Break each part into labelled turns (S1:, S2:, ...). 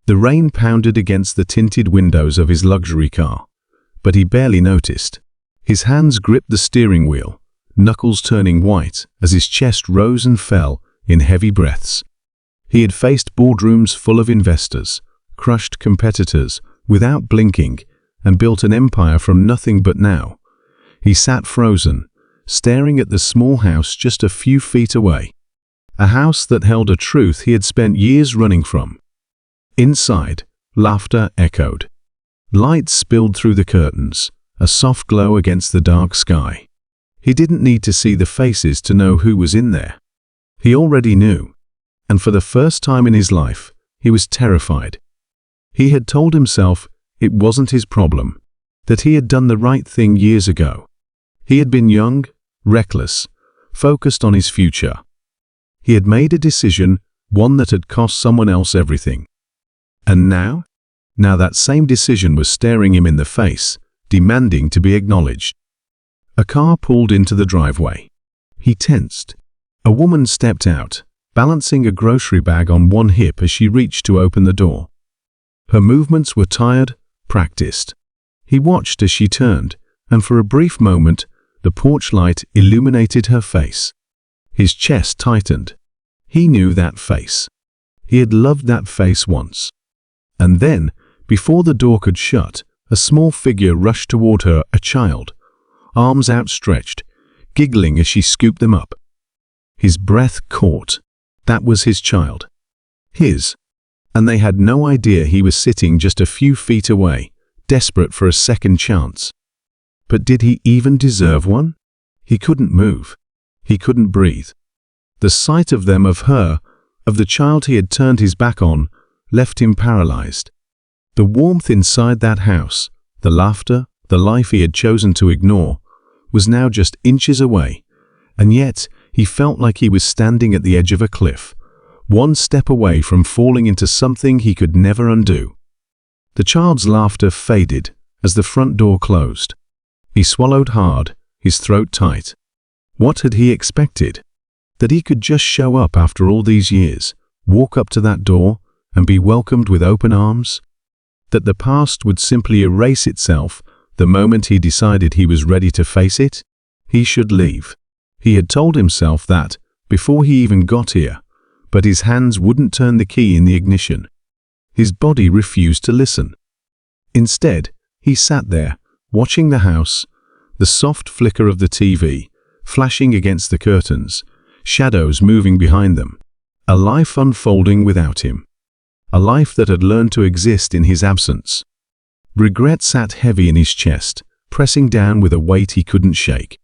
S1: The rain pounded against the tinted windows of his luxury car, but he barely noticed. His hands gripped the steering wheel, knuckles turning white as his chest rose and fell in heavy breaths. He had faced boardrooms full of investors, crushed competitors without blinking, and built an empire from nothing, but now he sat frozen, staring at the small house just a few feet away. A house that held a truth he had spent years running from. Inside, laughter echoed. Light spilled through the curtains, a soft glow against the dark sky. He didn't need to see the faces to know who was in there. He already knew, and for the first time in his life, he was terrified. He had told himself it wasn't his problem, that he had done the right thing years ago. He had been young, reckless, focused on his future. He had made a decision, one that had cost someone else everything. And now that same decision was staring him in the face, demanding to be acknowledged. A car pulled into the driveway. He tensed. A woman stepped out, balancing a grocery bag on one hip as she reached to open the door. Her movements were tired, practiced. He watched as she turned, and for a brief moment, the porch light illuminated her face. His chest tightened. He knew that face. He had loved that face once. And then, before the door could shut, a small figure rushed toward her, a child, arms outstretched, giggling as she scooped them up. His breath caught. That was his child. His. And they had no idea he was sitting just a few feet away, desperate for a second chance. But did he even deserve one? He couldn't move. He couldn't breathe. The sight of them, of her, of the child he had turned his back on, left him paralyzed. The warmth inside that house, the laughter, the life he had chosen to ignore, was now just inches away, and yet he felt like he was standing at the edge of a cliff, one step away from falling into something he could never undo. The child's laughter faded as the front door closed. He swallowed hard, his throat tight. What had he expected? That he could just show up after all these years, walk up to that door, and be welcomed with open arms? That the past would simply erase itself the moment he decided he was ready to face it? He should leave. He had told himself that before he even got here, but his hands wouldn't turn the key in the ignition. His body refused to listen. Instead, he sat there, watching the house, the soft flicker of the TV, flashing against the curtains, shadows moving behind them, a life unfolding without him. A life that had learned to exist in his absence. Regret sat heavy in his chest, pressing down with a weight he couldn't shake.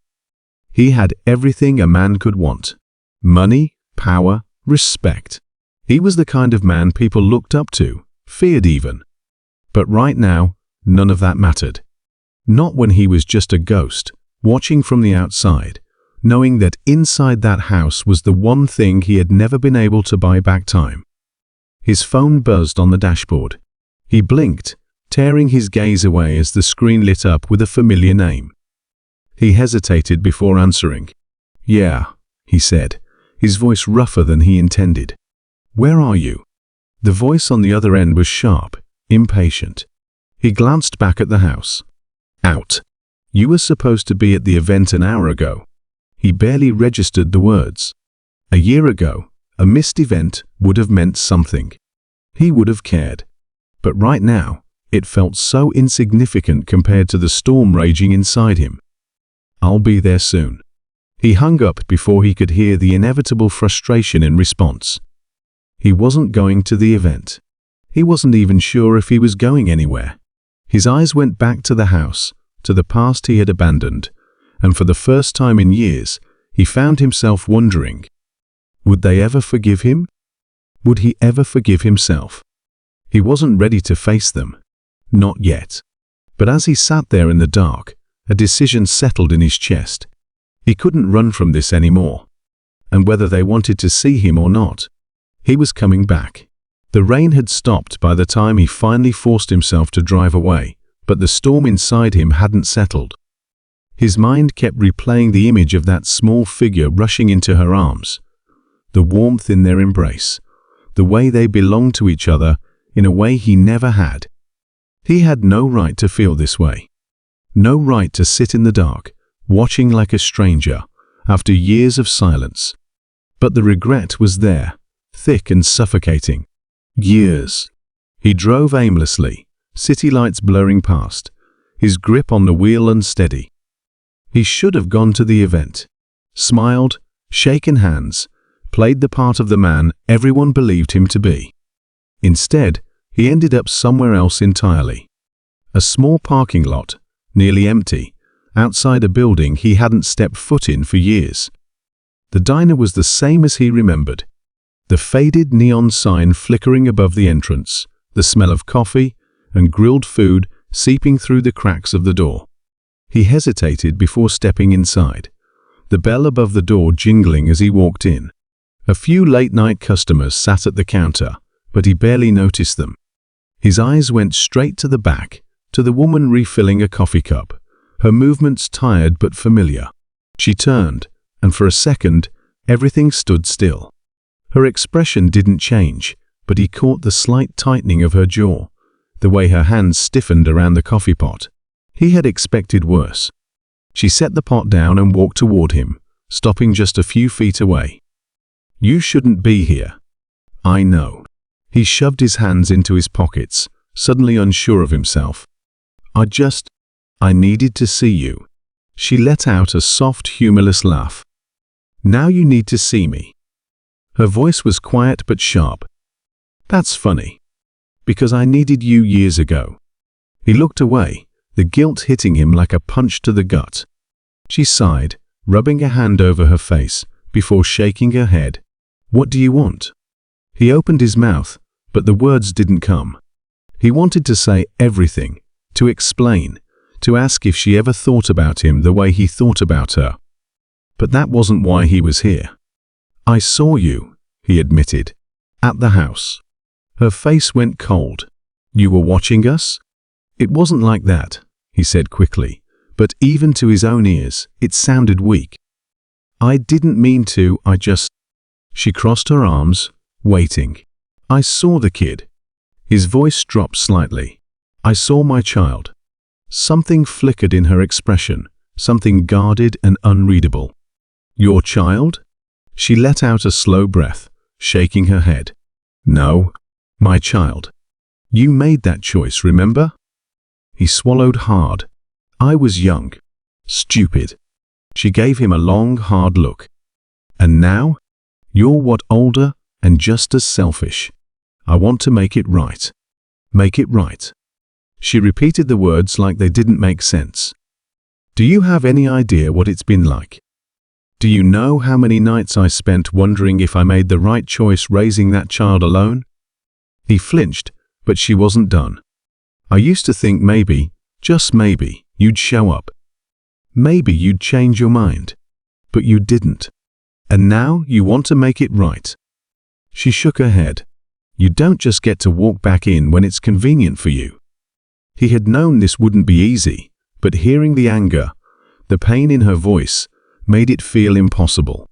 S1: He had everything a man could want. Money, power, respect. He was the kind of man people looked up to, feared even. But right now, none of that mattered. Not when he was just a ghost, watching from the outside, knowing that inside that house was the one thing he had never been able to buy back time. His phone buzzed on the dashboard. He blinked, tearing his gaze away as the screen lit up with a familiar name. He hesitated before answering. "Yeah," he said, his voice rougher than he intended. "Where are you?" The voice on the other end was sharp, impatient. He glanced back at the house. "Out. You were supposed to be at the event an hour ago." He barely registered the words. A year ago, a missed event would have meant something. He would have cared. But right now, it felt so insignificant compared to the storm raging inside him. "I'll be there soon." He hung up before he could hear the inevitable frustration in response. He wasn't going to the event. He wasn't even sure if he was going anywhere. His eyes went back to the house, to the past he had abandoned, and for the first time in years, he found himself wondering, would they ever forgive him? Would he ever forgive himself? He wasn't ready to face them. Not yet. But as he sat there in the dark, a decision settled in his chest. He couldn't run from this anymore. And whether they wanted to see him or not, he was coming back. The rain had stopped by the time he finally forced himself to drive away, but the storm inside him hadn't settled. His mind kept replaying the image of that small figure rushing into her arms. The warmth in their embrace, the way they belonged to each other in a way he never had. He had no right to feel this way. No right to sit in the dark, watching like a stranger, after years of silence. But the regret was there, thick and suffocating. Years. He drove aimlessly, city lights blurring past, his grip on the wheel unsteady. He should have gone to the event, smiled, shaken hands, played the part of the man everyone believed him to be. Instead, he ended up somewhere else entirely. A small parking lot, nearly empty, outside a building he hadn't stepped foot in for years. The diner was the same as he remembered. The faded neon sign flickering above the entrance, the smell of coffee and grilled food seeping through the cracks of the door. He hesitated before stepping inside, the bell above the door jingling as he walked in. A few late-night customers sat at the counter, but he barely noticed them. His eyes went straight to the back, to the woman refilling a coffee cup, her movements tired but familiar. She turned, and for a second, everything stood still. Her expression didn't change, but he caught the slight tightening of her jaw, the way her hands stiffened around the coffee pot. He had expected worse. She set the pot down and walked toward him, stopping just a few feet away. "You shouldn't be here." "I know." He shoved his hands into his pockets, suddenly unsure of himself. I needed to see you." She let out a soft, humorless laugh. "Now you need to see me." Her voice was quiet but sharp. "That's funny. Because I needed you years ago." He looked away, the guilt hitting him like a punch to the gut. She sighed, rubbing a hand over her face, before shaking her head. "What do you want?" He opened his mouth, but the words didn't come. He wanted to say everything, to explain, to ask if she ever thought about him the way he thought about her. But that wasn't why he was here. "I saw you," he admitted, "at the house." Her face went cold. "You were watching us?" "It wasn't like that," he said quickly, but even to his own ears, it sounded weak. "I didn't mean to, I just—" She crossed her arms, waiting. "I saw the kid." His voice dropped slightly. "I saw my child." Something flickered in her expression, something guarded and unreadable. "Your child?" She let out a slow breath, shaking her head. "No, my child. You made that choice, remember?" He swallowed hard. "I was young. Stupid." She gave him a long, hard look. "And now? You're what, older and just as selfish. I want to make it right. Make it right." She repeated the words like they didn't make sense. "Do you have any idea what it's been like? Do you know how many nights I spent wondering if I made the right choice raising that child alone?" He flinched, but she wasn't done. "I used to think maybe, just maybe, you'd show up. Maybe you'd change your mind. But you didn't. And now you want to make it right." She shook her head. "You don't just get to walk back in when it's convenient for you." He had known this wouldn't be easy, but hearing the anger, the pain in her voice, made it feel impossible.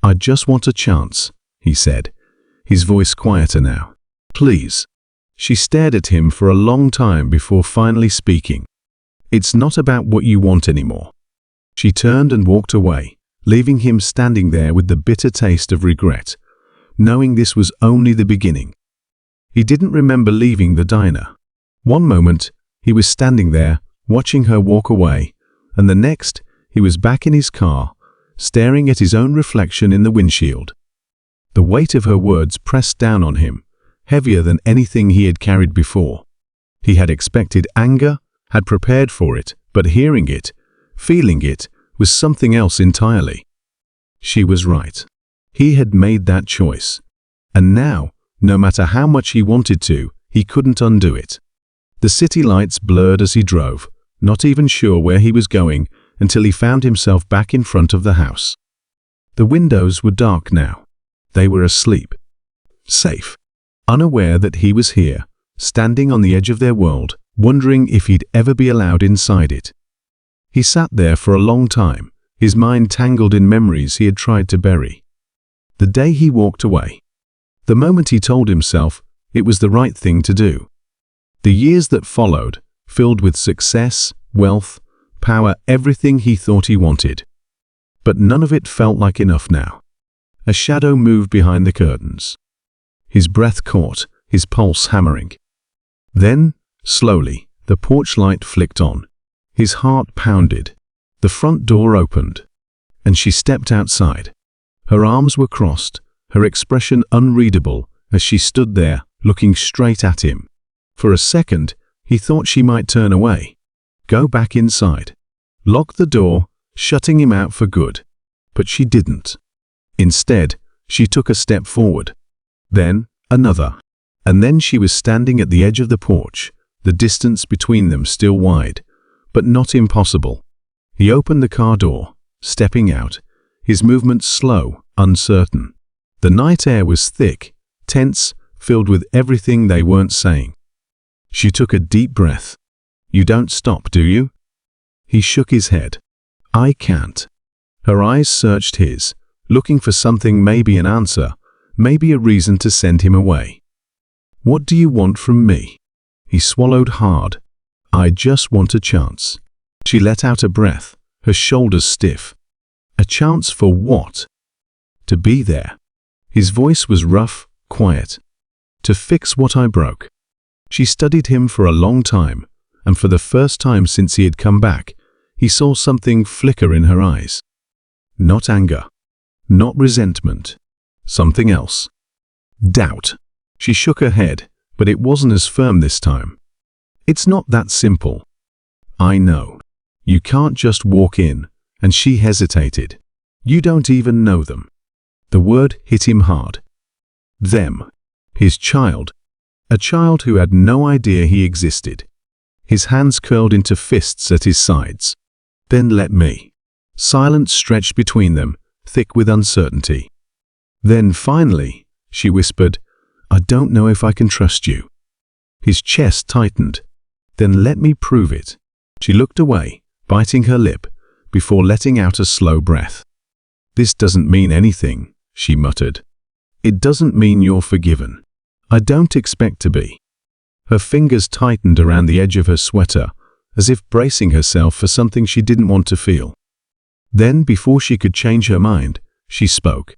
S1: "I just want a chance," he said, his voice quieter now. "Please." She stared at him for a long time before finally speaking. "It's not about what you want anymore." She turned and walked away, leaving him standing there with the bitter taste of regret, knowing this was only the beginning. He didn't remember leaving the diner. One moment, he was standing there, watching her walk away, and the next, he was back in his car, staring at his own reflection in the windshield. The weight of her words pressed down on him, heavier than anything he had carried before. He had expected anger, had prepared for it, but hearing it, feeling it, was something else entirely. She was right. He had made that choice. And now, no matter how much he wanted to, he couldn't undo it. The city lights blurred as he drove, not even sure where he was going, until he found himself back in front of the house. The windows were dark now. They were asleep. Safe. Unaware that he was here, standing on the edge of their world, wondering if he'd ever be allowed inside it. He sat there for a long time, his mind tangled in memories he had tried to bury. The day he walked away. The moment he told himself, It was the right thing to do. The years that followed, filled with success, wealth, power, everything he thought he wanted. But none of it felt like enough now. A shadow moved behind the curtains. His breath caught, his pulse hammering. Then, slowly, the porch light flicked on. His heart pounded. The front door opened, and she stepped outside. Her arms were crossed, her expression unreadable as she stood there, looking straight at him. For a second, he thought she might turn away, go back inside, lock the door, shutting him out for good. But she didn't. Instead, she took a step forward, then another, and then she was standing at the edge of the porch, the distance between them still wide, but not impossible. He opened the car door, stepping out, his movements slow, uncertain. The night air was thick, tense, filled with everything they weren't saying. She took a deep breath. "You don't stop, do you?" He shook his head. "I can't." Her eyes searched his, looking for something, maybe an answer, maybe a reason to send him away. "What do you want from me?" He swallowed hard. "I just want a chance." She let out a breath, her shoulders stiff. A chance for what? To be there. His voice was rough, quiet. "To fix what I broke." She studied him for a long time, and for the first time since he had come back, he saw something flicker in her eyes. Not anger, not resentment, something else. Doubt. She shook her head, but it wasn't as firm this time. "It's not that simple." "I know. You can't just walk in," and she hesitated. "You don't even know them." The word hit him hard. Them. His child. A child who had no idea he existed. His hands curled into fists at his sides. "Then let me." Silence stretched between them, thick with uncertainty. Then finally, she whispered, "I don't know if I can trust you." His chest tightened. "Then let me prove it." She looked away, biting her lip, before letting out a slow breath. "This doesn't mean anything," she muttered. "It doesn't mean you're forgiven. I don't expect to be." Her fingers tightened around the edge of her sweater, as if bracing herself for something she didn't want to feel. Then, before she could change her mind, she spoke.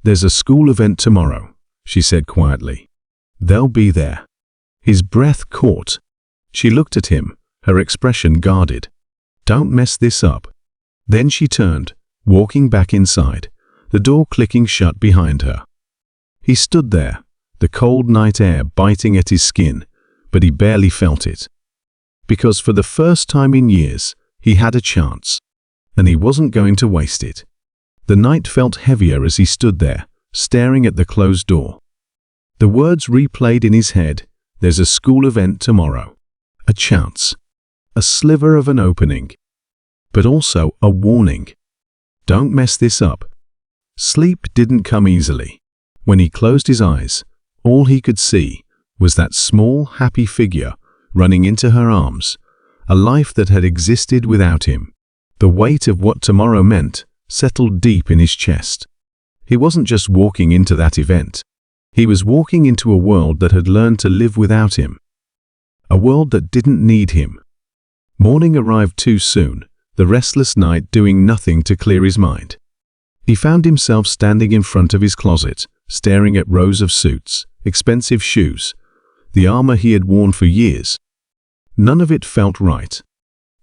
S1: "There's a school event tomorrow," she said quietly. "They'll be there." His breath caught. She looked at him, her expression guarded. "Don't mess this up." Then she turned, walking back inside, the door clicking shut behind her. He stood there, the cold night air biting at his skin, but he barely felt it. Because for the first time in years, he had a chance, and he wasn't going to waste it. The night felt heavier as he stood there, staring at the closed door. The words replayed in his head, "There's a school event tomorrow." A chance. A sliver of an opening. But also a warning. Don't mess this up. Sleep didn't come easily. When he closed his eyes, all he could see was that small, happy figure running into her arms, a life that had existed without him. The weight of what tomorrow meant settled deep in his chest. He wasn't just walking into that event. He was walking into a world that had learned to live without him. A world that didn't need him. Morning arrived too soon, the restless night doing nothing to clear his mind. He found himself standing in front of his closet, staring at rows of suits, expensive shoes, the armor he had worn for years. None of it felt right.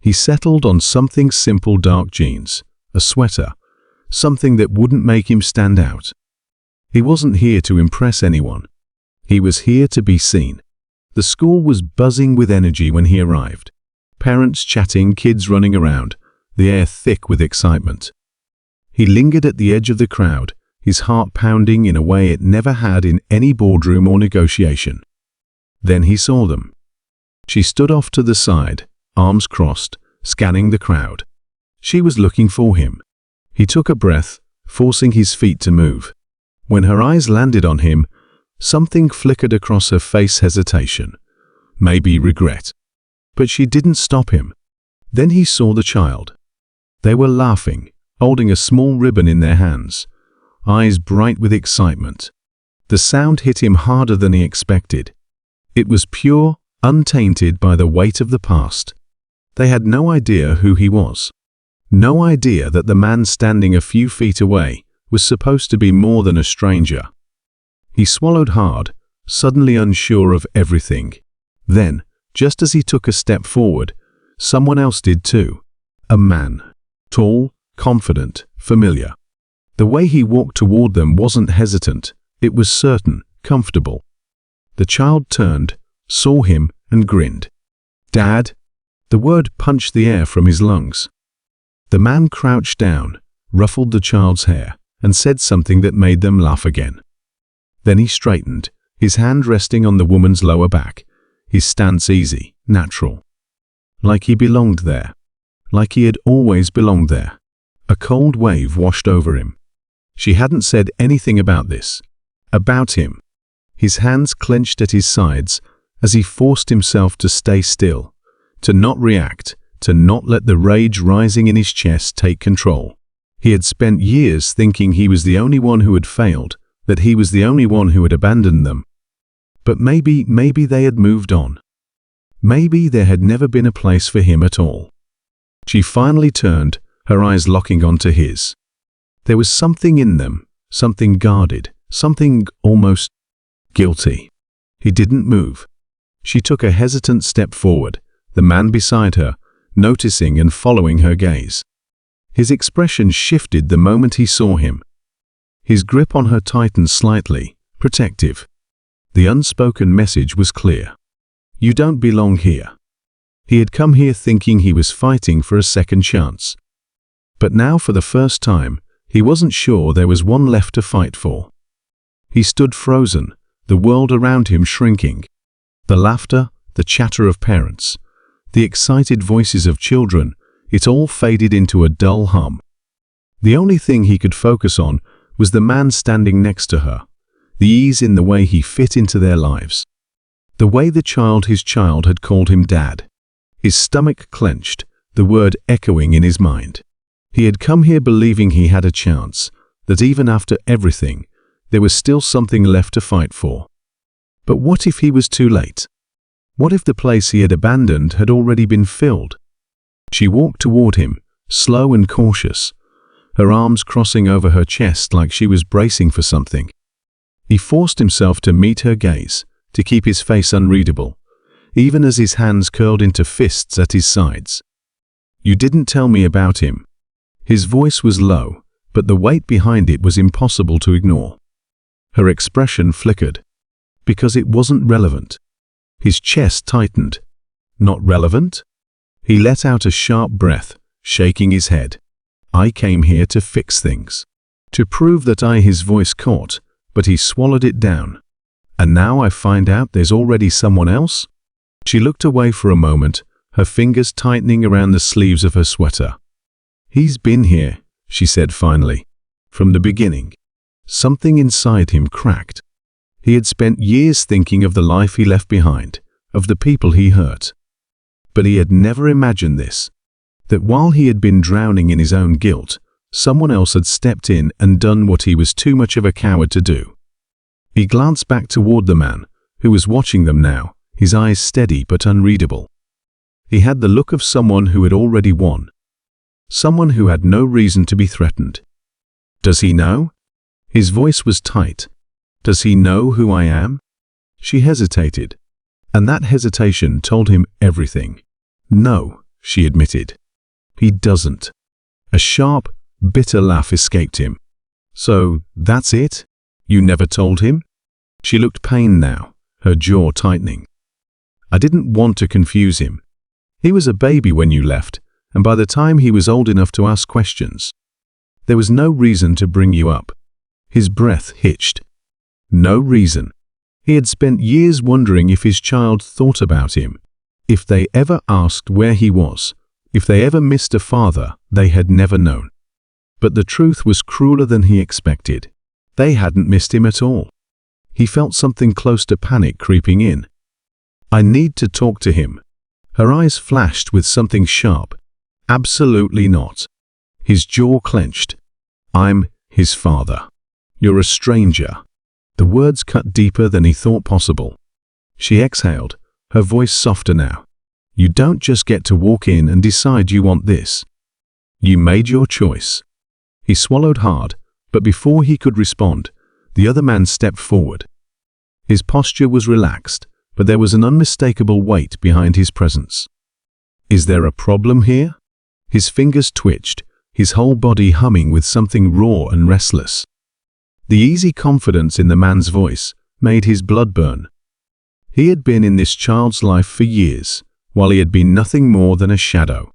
S1: He settled on something simple: dark jeans, a sweater, something that wouldn't make him stand out. He wasn't here to impress anyone. He was here to be seen. The school was buzzing with energy when he arrived. Parents chatting, kids running around, the air thick with excitement. He lingered at the edge of the crowd, his heart pounding in a way it never had in any boardroom or negotiation. Then he saw them. She stood off to the side, arms crossed, scanning the crowd. She was looking for him. He took a breath, forcing his feet to move. When her eyes landed on him, something flickered across her face: hesitation, maybe regret. But she didn't stop him. Then he saw the child. They were laughing, holding a small ribbon in their hands, eyes bright with excitement. The sound hit him harder than he expected. It was pure, untainted by the weight of the past. They had no idea who he was. No idea that the man standing a few feet away was supposed to be more than a stranger. He swallowed hard, suddenly unsure of everything. Then, just as he took a step forward, someone else did too. A man. Tall, confident, familiar. The way he walked toward them wasn't hesitant, it was certain, comfortable. The child turned, saw him, and grinned. "Dad?" The word punched the air from his lungs. The man crouched down, ruffled the child's hair, and said something that made them laugh again. Then he straightened, his hand resting on the woman's lower back, his stance easy, natural. Like he belonged there. Like he had always belonged there. A cold wave washed over him. She hadn't said anything about this. About him. His hands clenched at his sides as he forced himself to stay still, to not react, to not let the rage rising in his chest take control. He had spent years thinking he was the only one who had failed, that he was the only one who had abandoned them. But maybe they had moved on. Maybe there had never been a place for him at all. She finally turned, her eyes locking onto his. There was something in them, something guarded, something almost guilty. He didn't move. She took a hesitant step forward, the man beside her, noticing and following her gaze. His expression shifted the moment he saw him. His grip on her tightened slightly, protective. The unspoken message was clear. You don't belong here. He had come here thinking he was fighting for a second chance. But now for the first time, he wasn't sure there was one left to fight for. He stood frozen, the world around him shrinking. The laughter, the chatter of parents, the excited voices of children, it all faded into a dull hum. The only thing he could focus on was the man standing next to her, the ease in the way he fit into their lives. The way his child had called him Dad. His stomach clenched, the word echoing in his mind. He had come here believing he had a chance, that even after everything, there was still something left to fight for. But what if he was too late? What if the place he had abandoned had already been filled? She walked toward him, slow and cautious, her arms crossing over her chest like she was bracing for something. He forced himself to meet her gaze, to keep his face unreadable, even as his hands curled into fists at his sides. You didn't tell me about him. His voice was low, but the weight behind it was impossible to ignore. Her expression flickered. Because it wasn't relevant. His chest tightened. Not relevant? He let out a sharp breath, shaking his head. I came here to fix things. To prove that his voice caught, but he swallowed it down. And now I find out there's already someone else? She looked away for a moment, her fingers tightening around the sleeves of her sweater. He's been here, she said finally. From the beginning. Something inside him cracked. He had spent years thinking of the life he left behind, of the people he hurt. But he had never imagined this. That while he had been drowning in his own guilt, someone else had stepped in and done what he was too much of a coward to do. He glanced back toward the man, who was watching them now, his eyes steady but unreadable. He had the look of someone who had already won. Someone who had no reason to be threatened. Does he know? His voice was tight. Does he know who I am? She hesitated, and that hesitation told him everything. No, she admitted. He doesn't. A sharp, bitter laugh escaped him. So, that's it? You never told him? She looked pained now, her jaw tightening. I didn't want to confuse him. He was a baby when you left, and by the time he was old enough to ask questions, there was no reason to bring you up. His breath hitched. No reason. He had spent years wondering if his child thought about him, if they ever asked where he was, if they ever missed a father they had never known. But the truth was crueler than he expected. They hadn't missed him at all. He felt something close to panic creeping in. I need to talk to him. Her eyes flashed with something sharp. Absolutely not. His jaw clenched. I'm his father. You're a stranger. The words cut deeper than he thought possible. She exhaled, her voice softer now. You don't just get to walk in and decide you want this. You made your choice. He swallowed hard, but before he could respond, the other man stepped forward. His posture was relaxed, but there was an unmistakable weight behind his presence. Is there a problem here? His fingers twitched, his whole body humming with something raw and restless. The easy confidence in the man's voice made his blood burn. He had been in this child's life for years, while he had been nothing more than a shadow.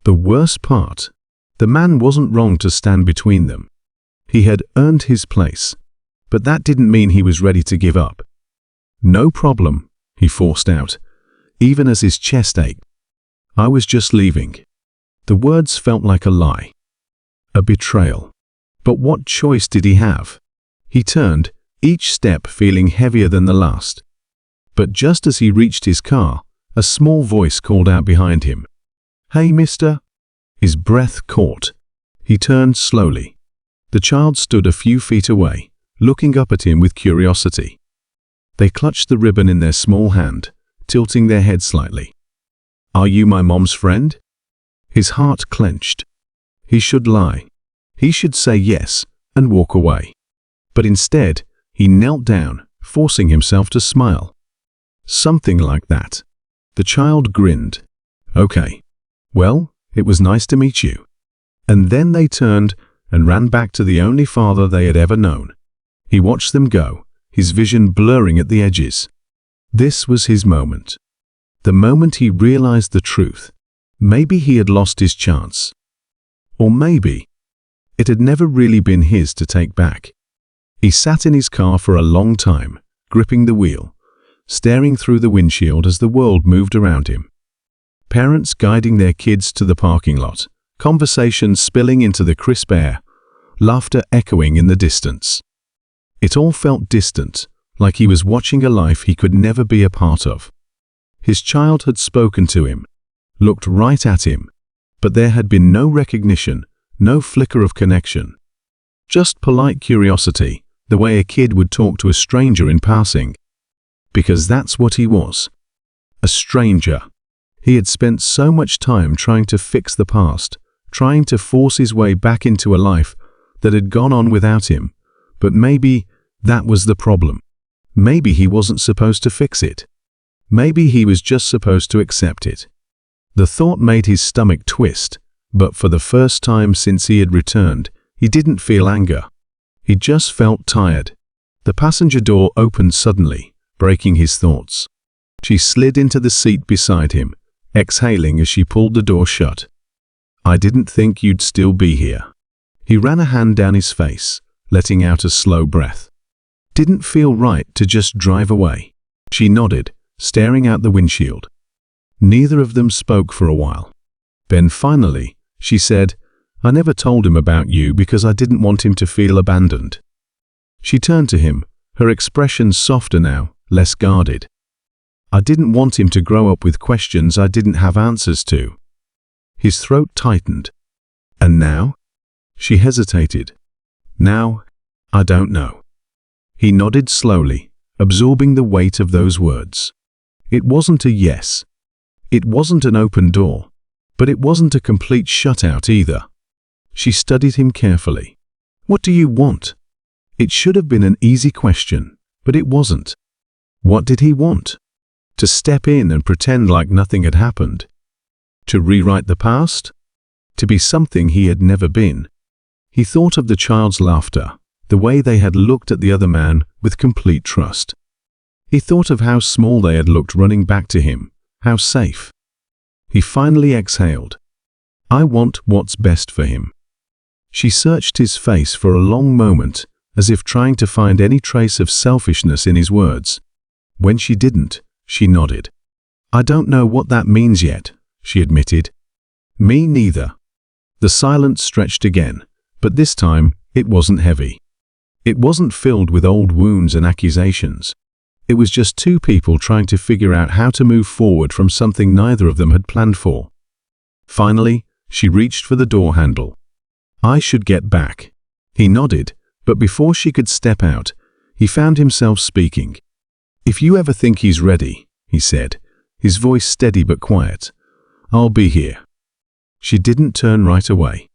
S1: The worst part, the man wasn't wrong to stand between them. He had earned his place, but that didn't mean he was ready to give up. No problem, he forced out, even as his chest ached. I was just leaving. The words felt like a lie. A betrayal. But what choice did he have? He turned, each step feeling heavier than the last. But just as he reached his car, a small voice called out behind him. Hey, mister. His breath caught. He turned slowly. The child stood a few feet away, looking up at him with curiosity. They clutched the ribbon in their small hand, tilting their head slightly. Are you my mom's friend? His heart clenched. He should lie. He should say yes and walk away. But instead, he knelt down, forcing himself to smile. Something like that. The child grinned. Okay. Well, it was nice to meet you. And then they turned and ran back to the only father they had ever known. He watched them go, his vision blurring at the edges. This was his moment. The moment he realized the truth. Maybe he had lost his chance. Or maybe it had never really been his to take back. He sat in his car for a long time, gripping the wheel, staring through the windshield as the world moved around him. Parents guiding their kids to the parking lot, conversations spilling into the crisp air, laughter echoing in the distance. It all felt distant, like he was watching a life he could never be a part of. His child had spoken to him, looked right at him, but there had been no recognition, no flicker of connection. Just polite curiosity, the way a kid would talk to a stranger in passing. Because that's what he was. A stranger. He had spent so much time trying to fix the past, trying to force his way back into a life that had gone on without him. But maybe that was the problem. Maybe he wasn't supposed to fix it. Maybe he was just supposed to accept it. The thought made his stomach twist, but for the first time since he had returned, he didn't feel anger. He just felt tired. The passenger door opened suddenly, breaking his thoughts. She slid into the seat beside him, exhaling as she pulled the door shut. I didn't think you'd still be here. He ran a hand down his face, letting out a slow breath. Didn't feel right to just drive away. She nodded, staring out the windshield. Neither of them spoke for a while. Then finally, she said, I never told him about you because I didn't want him to feel abandoned. She turned to him, her expression softer now, less guarded. I didn't want him to grow up with questions I didn't have answers to. His throat tightened. And now? She hesitated. Now, I don't know. He nodded slowly, absorbing the weight of those words. It wasn't a yes. It wasn't an open door, but it wasn't a complete shutout either. She studied him carefully. What do you want? It should have been an easy question, but it wasn't. What did he want? To step in and pretend like nothing had happened? To rewrite the past? To be something he had never been? He thought of the child's laughter, the way they had looked at the other man with complete trust. He thought of how small they had looked running back to him, how safe. He finally exhaled. I want what's best for him. She searched his face for a long moment, as if trying to find any trace of selfishness in his words. When she didn't, she nodded. I don't know what that means yet, she admitted. Me neither. The silence stretched again, but this time it wasn't heavy. It wasn't filled with old wounds and accusations. It was just two people trying to figure out how to move forward from something neither of them had planned for. Finally, she reached for the door handle. I should get back. He nodded, but before she could step out, He found himself speaking. "If you ever think he's ready," he said, his voice steady but quiet, "I'll be here." She didn't turn right away.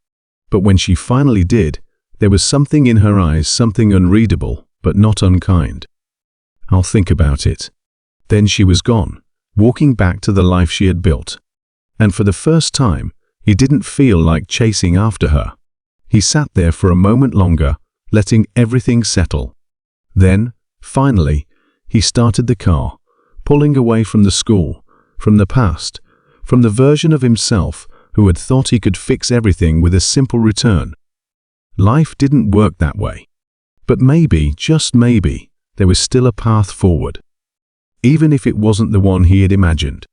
S1: But when she finally did, there was something in her eyes, something unreadable, but not unkind. "I'll think about it." Then she was gone, walking back to the life she had built. And for the first time, he didn't feel like chasing after her. He sat there for a moment longer, letting everything settle. Then, finally, he started the car, pulling away from the school, from the past, from the version of himself who had thought he could fix everything with a simple return. Life didn't work that way. But maybe, just maybe, there was still a path forward. Even if it wasn't the one he had imagined.